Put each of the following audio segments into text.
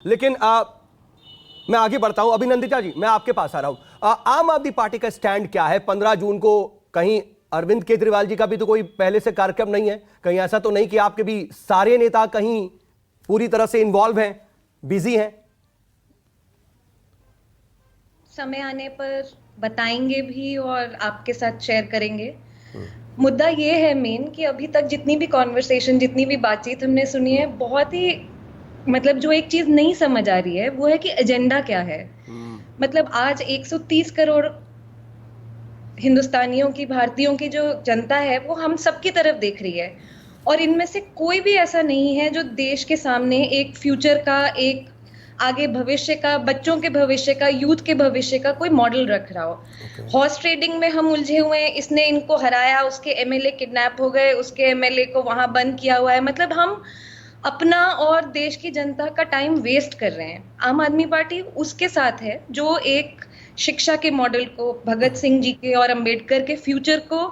लेकिन मैं आगे बढ़ता हूं। अभिनंदिता जी, मैं आपके पास आ रहा हूं। आम आदमी पार्टी का स्टैंड क्या है? 15 जून को कहीं अरविंद केजरीवाल जी का भी तो कोई पहले से कार्यक्रम नहीं है, कहीं ऐसा तो नहीं कि आपके भी सारे नेता कहीं पूरी तरह से इन्वॉल्व हैं, बिजी हैं? समय आने पर बताएंगे भी और आपके साथ शेयर करेंगे। मुद्दा ये है मेन कि अभी तक जितनी भी कॉन्वर्सेशन, जितनी भी बातचीत हमने सुनी है, बहुत ही मतलब जो एक चीज नहीं समझ आ रही है वो है कि एजेंडा क्या है। मतलब आज 130 करोड़ हिंदुस्तानियों की, भारतीयों की जो जनता है वो हम सबकी तरफ देख रही है, और इनमें से कोई भी ऐसा नहीं है जो देश के सामने एक फ्यूचर का, एक आगे भविष्य का, बच्चों के भविष्य का, यूथ के भविष्य का कोई मॉडल रख रहा हो। हॉर्स ट्रेडिंग में हम उलझे हुए हैं, इसने इनको हराया, उसके एमएलए किडनैप हो गए, उसके एमएलए को वहां बंद किया हुआ है। मतलब हम अपना और देश की जनता का टाइम वेस्ट कर रहे हैं। आम आदमी पार्टी उसके साथ है जो एक शिक्षा के मॉडल को, भगत सिंह जी के और अंबेडकर के फ्यूचर को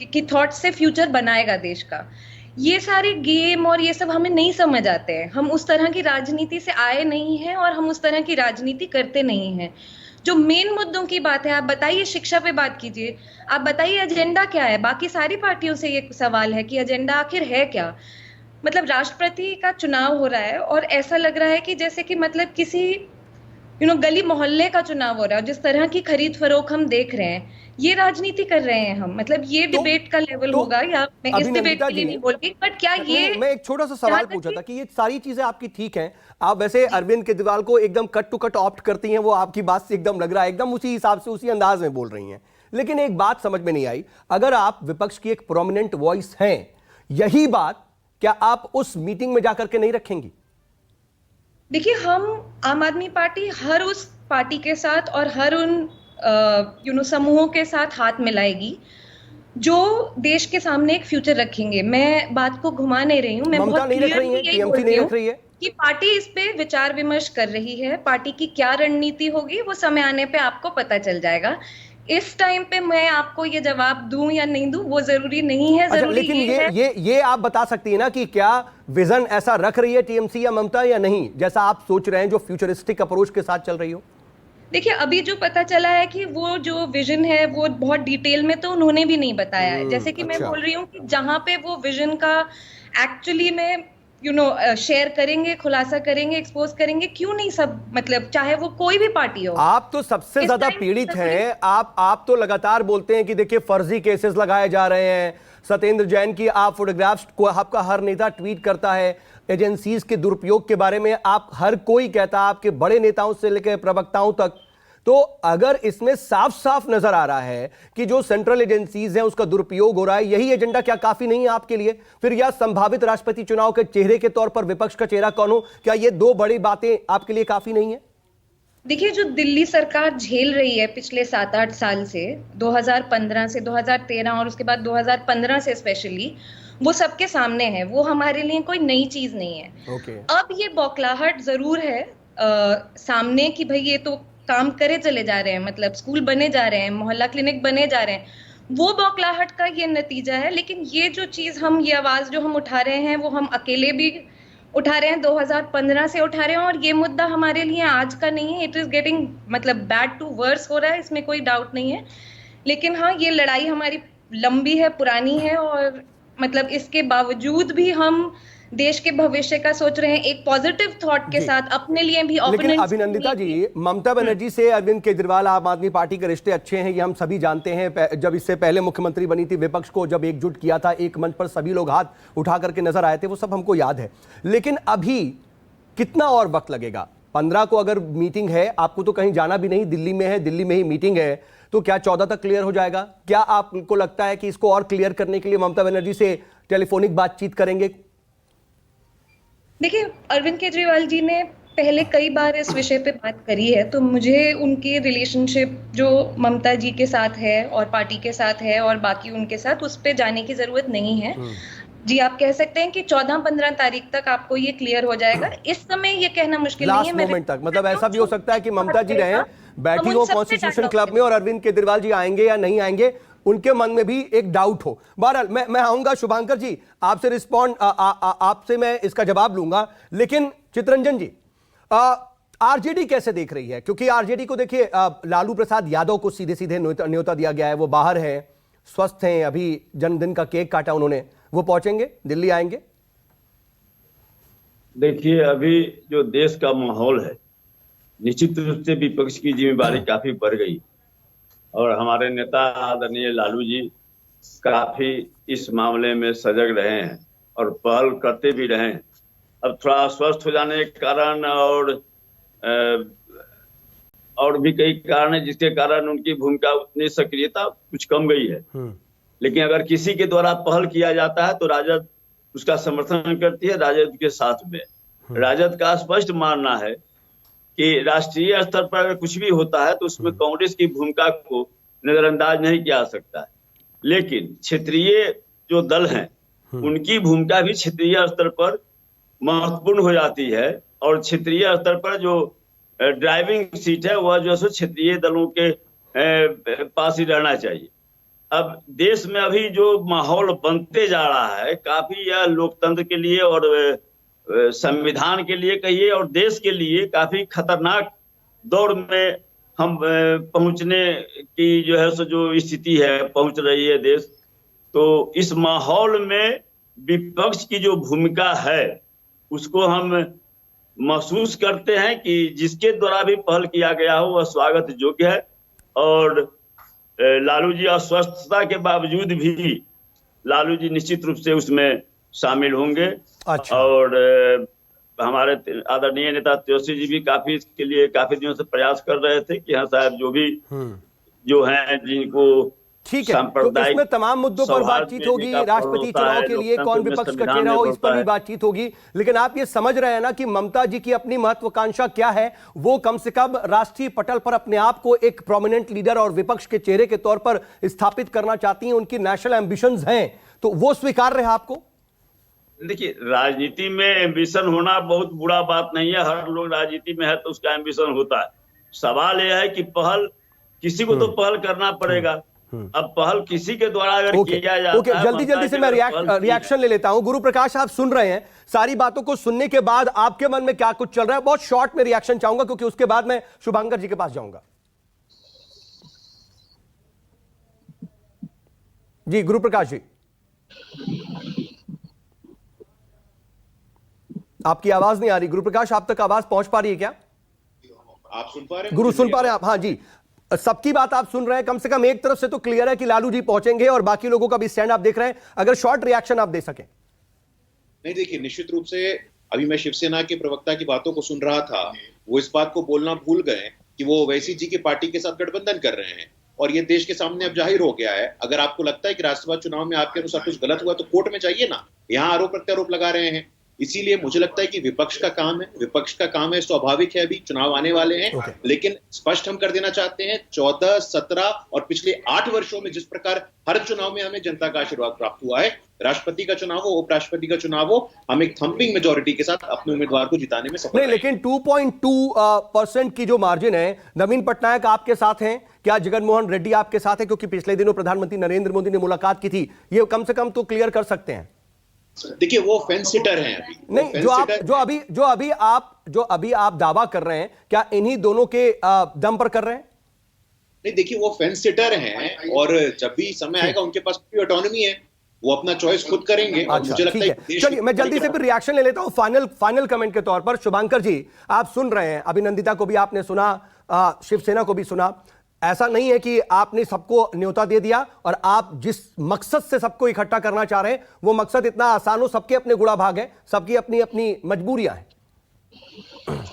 की थॉट से फ्यूचर बनाएगा देश का। ये सारे गेम और ये सब हमें नहीं समझ आते हैं। हम उस तरह की राजनीति से आए नहीं हैं और हम उस तरह की राजनीति करते नहीं हैं। जो मेन मुद्दों की बात है, आप बताइए, शिक्षा पे बात कीजिए, आप बताइए एजेंडा क्या है। बाकी सारी पार्टियों से ये सवाल है कि एजेंडा आखिर है क्या। मतलब राष्ट्रपति का चुनाव हो रहा है और ऐसा लग रहा है कि जैसे कि मतलब किसी गली मोहल्ले का चुनाव हो रहा है। जिस तरह की खरीद फरोख हम देख रहे हैं, ये राजनीति कर रहे हैं हम। मतलब ये डिबेट का लेवल होगा, या मैं इस डिबेट के लिए नहीं बोल रही, बट क्या ये, मैं एक छोटा सा सवाल पूछा था कि ये सारी चीजें आपकी ठीक हैं, आप वैसे अरविंद केजरीवाल को एकदम कट टू कट ऑप्ट करती हैं, वो आपकी बात से एकदम लग रहा है, एकदम उसी हिसाब से उसी अंदाज में बोल रही हैं। लेकिन एक बात समझ में नहीं आई, अगर आप विपक्ष की एक प्रोमिनेंट वॉइस हैं, यही बात क्या आप उस मीटिंग में जाकर के नहीं रखेंगी? देखिए, हम आम आदमी पार्टी हर उस पार्टी के साथ और हर उन समूहों के साथ हाथ मिलाएगी जो देश के सामने एक फ्यूचर रखेंगे। मैं बात को घुमा नहीं रही हूँ, मैं बहुत क्लियरली यही बोल रही हूँ कि पार्टी इस पे विचार विमर्श कर रही है। पार्टी की क्या रणनीति होगी वो समय आने पे आपको पता चल जाएगा। इस टाइम पे मैं आपको ये जवाब दूं या नहीं दूं वो जरूरी नहीं है। जरूरी लेकिन ये आप बता सकती है ना कि क्या विजन ऐसा रख रही है टीएमसी या ममता या नहीं, जैसा आप सोच रहे हैं, जो फ्यूचरिस्टिक अप्रोच के साथ चल रही हो? देखिए, अभी जो पता चला है कि वो जो विजन है वो बहुत डिटेल में तो उन्होंने भी नहीं बताया है। जैसे कि मैं बोल रही हूँ कि जहां पे वो विजन का एक्चुअली में शेयर करेंगे, खुलासा करेंगे, एक्सपोज करेंगे, क्यों नहीं सब, मतलब चाहे वो कोई भी पार्टी हो। आप तो सबसे ज्यादा पीड़ित हैं। आप तो लगातार बोलते हैं कि देखिए फर्जी केसेस लगाए जा रहे हैं, सत्येंद्र जैन की आप फोटोग्राफ्स को आपका हर नेता ट्वीट करता है, एजेंसीज के दुरुपयोग के बारे में आप हर कोई कहता है, आपके बड़े नेताओं से लेकर प्रवक्ताओं तक। तो अगर इसमें साफ साफ नजर आ रहा है कि जो सेंट्रल एजेंसीज हैं उसका दुरुपयोग हो रहा है, यही एजेंडा क्या काफी नहीं है आपके लिए? फिर यह संभावित राष्ट्रपति चुनाव के चेहरे के तौर पर विपक्ष का चेहरा कौन हो, क्या ये दो बड़ी बातें आपके लिए काफी नहीं है? देखिए, जो दिल्ली सरकार झेल रही है पिछले 7-8 साल से, 2015 से 2013 और उसके बाद 2015 से स्पेशली, वो सबके सामने है। वो हमारे लिए कोई नई चीज नहीं है। अब ये बौखलाहट जरूर है सामने कि भाई ये तो काम करे चले जा रहे हैं, मतलब स्कूल बने जा रहे हैं, मोहल्ला क्लिनिक बने जा रहे हैं। वो बौखलाहट का ये नतीजा है। लेकिन ये जो चीज हम, ये आवाज जो हम उठा रहे हैं वो हम अकेले भी उठा रहे हैं, 2015 से उठा रहे हैं, और ये मुद्दा हमारे लिए आज का नहीं है। इट इज गेटिंग, मतलब बैड टू वर्स हो रहा है, इसमें कोई डाउट नहीं है। लेकिन हाँ, ये लड़ाई हमारी लंबी है, पुरानी है, और मतलब इसके बावजूद भी हम देश के भविष्य का सोच रहे हैं एक पॉजिटिव थॉट के साथ, अपने लिए भी। लेकिन अभिनंदिता जी, ममता बनर्जी से अरविंद केजरीवाल आम आदमी पार्टी के रिश्ते अच्छे हैं, ये हम सभी जानते हैं। जब इससे पहले मुख्यमंत्री बनी थी, विपक्ष को जब एकजुट किया था, एक मंच पर सभी लोग हाथ उठा करके नजर आए थे, वो सब हमको याद है। लेकिन अभी कितना और वक्त लगेगा? 15 को अगर मीटिंग है, आपको तो कहीं जाना भी नहीं, दिल्ली में है, दिल्ली में ही मीटिंग है, तो क्या 14 तक क्लियर हो जाएगा? क्या आपको लगता है कि इसको और क्लियर करने के लिए ममता बनर्जी से टेलीफोनिक बातचीत करेंगे? देखिए, अरविंद केजरीवाल जी ने पहले कई बार इस विषय पे बात करी है, तो मुझे उनकी रिलेशनशिप जो ममता जी के साथ है और पार्टी के साथ है और बाकी उनके साथ, उस पे जाने की जरूरत नहीं है। जी, आप कह सकते हैं कि 14-15 तारीख तक आपको ये क्लियर हो जाएगा। इस समय ये कहना मुश्किल नहीं है। लास्ट मोमेंट तक, मतलब ऐसा भी हो सकता है कि ममता जी रहे, बैठी हो कॉन्स्टिट्यूशन क्लब में, और अरविंद केजरीवाल जी आएंगे या नहीं आएंगे उनके मन में भी एक डाउट हो। बहरहाल मैं आऊंगा शुभांकर जी, आपसे रिस्पॉन्ड आपसे मैं इसका जवाब लूंगा। लेकिन चितरंजन जी, आरजेडी कैसे देख रही है? क्योंकि आरजेडी को देखिए, लालू प्रसाद यादव को सीधे सीधे न्योता दिया गया है, वो बाहर हैं, स्वस्थ हैं, अभी जन्मदिन का केक काटा उन्होंने, वो पहुंचेंगे, दिल्ली आएंगे? देखिए, अभी जो देश का माहौल है, निश्चित रूप से विपक्ष की जिम्मेदारी काफी बढ़ गई और हमारे नेता आदरणीय लालू जी काफी इस मामले में सजग रहे हैं और पहल करते भी रहे हैं। अब थोड़ा स्वस्थ हो जाने के कारण और भी कई कारण है जिसके कारण उनकी भूमिका उतनी सक्रियता कुछ कम गई है। लेकिन अगर किसी के द्वारा पहल किया जाता है तो राजद उसका समर्थन करती है, राजद के साथ में। राजद का स्पष्ट मानना है कि राष्ट्रीय स्तर पर अगर कुछ भी होता है तो उसमें कांग्रेस की भूमिका को नजरअंदाज नहीं किया जा सकता है, लेकिन क्षेत्रीय जो दल हैं उनकी भूमिका भी क्षेत्रीय स्तर पर महत्वपूर्ण हो जाती है और क्षेत्रीय स्तर पर जो ड्राइविंग सीट है वह जो है क्षेत्रीय दलों के पास ही रहना चाहिए। अब देश में अभी जो माहौल बनते जा रहा है, काफी यह लोकतंत्र के लिए और संविधान के लिए कहिए और देश के लिए काफी खतरनाक दौर में हम पहुंचने की जो है सो जो स्थिति है, पहुंच रही है देश। तो इस माहौल में विपक्ष की जो भूमिका है उसको हम महसूस करते हैं कि जिसके द्वारा भी पहल किया गया हो वह स्वागत योग्य है और लालू जी अस्वस्थता के बावजूद भी लालू जी निश्चित रूप से उसमें शामिल होंगे। अच्छा। और हमारे आदरणीय नेता तेजस्वी जी भी काफी इसके लिए काफी दिनों से प्रयास कर रहे थे कि हाँ साहब जो भी जो हैं जिनको ठीक है, तो इसमें तमाम मुद्दों पर बातचीत होगी, राष्ट्रपति चुनाव के लिए कौन विपक्ष का चेहरा हो इस पर भी बातचीत होगी। लेकिन आप ये समझ रहे हैं ना कि ममता जी की अपनी महत्वाकांक्षा क्या है, वो कम से कम राष्ट्रीय पटल पर अपने आप को एक प्रोमिनेंट लीडर और विपक्ष के चेहरे के तौर पर स्थापित करना चाहती हैं, उनकी नेशनल एम्बिशंस हैं, तो वो स्वीकार्य है आपको? देखिए, राजनीति में एम्बिशन होना बहुत बुरा बात नहीं है, हर लोग राजनीति में है तो उसका एम्बिशन होता है। सवाल यह है कि पहल किसी को तो पहल करना पड़ेगा। अब पहल किसी के द्वारा अगर किया जाता है। जल्दी से मैं रिएक्शन ले लेता हूं। गुरु प्रकाश, आप सुन रहे हैं, सारी बातों को सुनने के बाद आपके मन में क्या कुछ चल रहा है? बहुत शॉर्ट में रिएक्शन चाहूंगा क्योंकि उसके बाद मैं शुभांकर जी के पास जाऊंगा। जी गुरु प्रकाश जी, आपकी आवाज नहीं आ रही। गुरु प्रकाश, आप तक आवाज पहुंच पा रही है क्या? आप सुन पा रहे हैं? गुरु सुन पा रहे हैं आप? हाँ जी, सबकी बात आप सुन रहे हैं। कम से कम एक तरफ से तो क्लियर है कि लालू जी पहुंचेंगे और बाकी लोगों का भी स्टैंड आप देख रहे हैं। अगर शॉर्ट रिएक्शन आप दे सकें। नहीं, देखिए, निश्चित रूप से अभी मैं शिवसेना के प्रवक्ता की बातों को सुन रहा था, वो इस बात को बोलना भूल गए कि वो ओवैसी जी की पार्टी के साथ गठबंधन कर रहे हैं और ये देश के सामने अब जाहिर हो गया है। अगर आपको लगता है कि राज्यसभा चुनाव में आपके अनुसार कुछ गलत हुआ तो कोर्ट में जाइए ना, यहाँ आरोप प्रत्यारोप लगा रहे हैं। इसीलिए मुझे लगता है कि विपक्ष का काम है, स्वाभाविक है, अभी चुनाव आने वाले हैं। लेकिन स्पष्ट हम कर देना चाहते हैं, 14, 17 और पिछले 8 वर्षों में जिस प्रकार हर चुनाव में हमें जनता का आशीर्वाद प्राप्त हुआ है, राष्ट्रपति का चुनाव हो, उपराष्ट्रपति का चुनाव हो, हम एक थंपिंग मेजोरिटी के साथ अपने उम्मीदवार को जिताने में सफल रहे। लेकिन 2.2% की जो मार्जिन है, नवीन पटनायक आपके साथ हैं क्या? जगनमोहन रेड्डी आपके साथ है? क्योंकि पिछले दिनों प्रधानमंत्री नरेंद्र मोदी ने मुलाकात की थी, ये कम से कम तो क्लियर कर सकते हैं। देखिए, वो फेंस सिटर हैं अभी। नहीं, जो अभी आप दावा कर रहे हैं, क्या इन्हीं दोनों के दम पर कर रहे हैं? नहीं, देखिए, वो फेंस सिटर हैं और जब भी समय आएगा उनके पास पूरी ऑटोनॉमी है, वो अपना चॉइस खुद करेंगे। और मुझे लगता है चलिए मैं जल्दी से फिर रिएक्शन ले लेता हूं फाइनल कमेंट के तौर पर। शुभांकर जी, आप सुन रहे हैं, अभिनंदिता को भी आपने सुना, शिवसेना को भी सुना। ऐसा नहीं है कि आपने सबको न्योता दे दिया और आप जिस मकसद से सबको इकट्ठा करना चाह रहे हैं वो मकसद इतना आसान हो। सबके अपने गुड़ा भाग है, सबकी अपनी अपनी मजबूरियां हैं।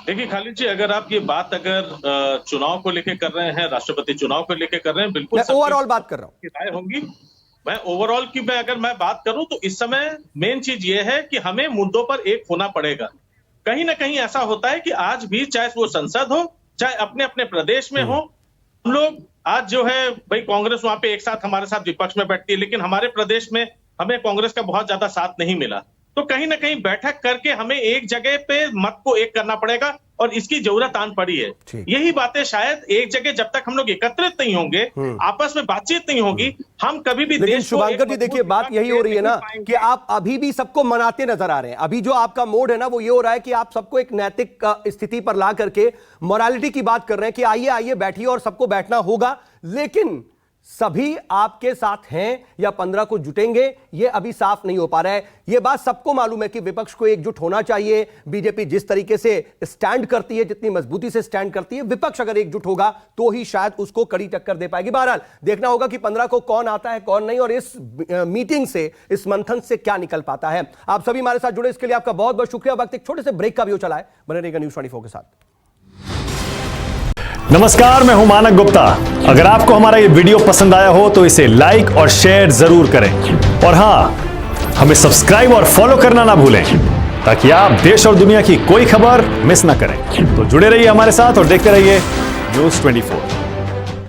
देखिए खालिद जी, अगर आप ये बात अगर चुनाव को लेकर कर रहे हैं, राष्ट्रपति चुनाव को लेकर कर रहे हैं, बिल्कुल मैं ओवरऑल बात कर रहा हूं। राय होंगी, मैं ओवरऑल की अगर मैं बात करूं तो इस समय मेन चीज ये है कि हमें मुद्दों पर एक होना पड़ेगा। कहीं ना कहीं ऐसा होता है कि आज भी चाहे वो संसद हो चाहे अपने अपने प्रदेश में हो, हम लोग आज जो है भाई कांग्रेस वहां पे एक साथ हमारे साथ विपक्ष में बैठती है, लेकिन हमारे प्रदेश में हमें कांग्रेस का बहुत ज्यादा साथ नहीं मिला। तो कहीं ना कहीं बैठक करके हमें एक जगह पे मत को एक करना पड़ेगा और इसकी जरूरत आन पड़ी है। यही बातें शायद एक जगह जब तक हम लोग एकत्रित नहीं होंगे, आपस में बातचीत नहीं होगी, हम कभी भी लेकिन देश को शुभांकर जी देखिए बात यही हो रही है ना कि आप अभी भी सबको मनाते नजर आ रहे हैं। अभी जो आपका मोड है ना वो ये हो रहा है कि आप सबको एक नैतिक स्थिति पर ला करके मोरालिटी की बात कर रहे हैं कि आइए आइए बैठिए और सबको बैठना होगा, लेकिन सभी आपके साथ हैं या 15 को जुटेंगे ये अभी साफ नहीं हो पा रहा है। ये बात सबको मालूम है कि विपक्ष को एकजुट होना चाहिए। बीजेपी जिस तरीके से स्टैंड करती है, जितनी मजबूती से स्टैंड करती है, विपक्ष अगर एकजुट होगा तो ही शायद उसको कड़ी टक्कर दे पाएगी। बहरहाल देखना होगा कि 15 को कौन आता है कौन नहीं और इस मीटिंग से, इस मंथन से क्या निकल पाता है। आप सभी हमारे साथ जुड़े इसके लिए आपका बहुत बहुत शुक्रिया। वक्त एक छोटे से ब्रेक का भी हो चला है, बने रहिएगा न्यूज़ 24 के साथ। नमस्कार, मैं हूं मानक गुप्ता। अगर आपको हमारा ये वीडियो पसंद आया हो तो इसे लाइक और शेयर जरूर करें और हां, हमें सब्सक्राइब और फॉलो करना ना भूलें ताकि आप देश और दुनिया की कोई खबर मिस ना करें। तो जुड़े रहिए हमारे साथ और देखते रहिए न्यूज़ 24।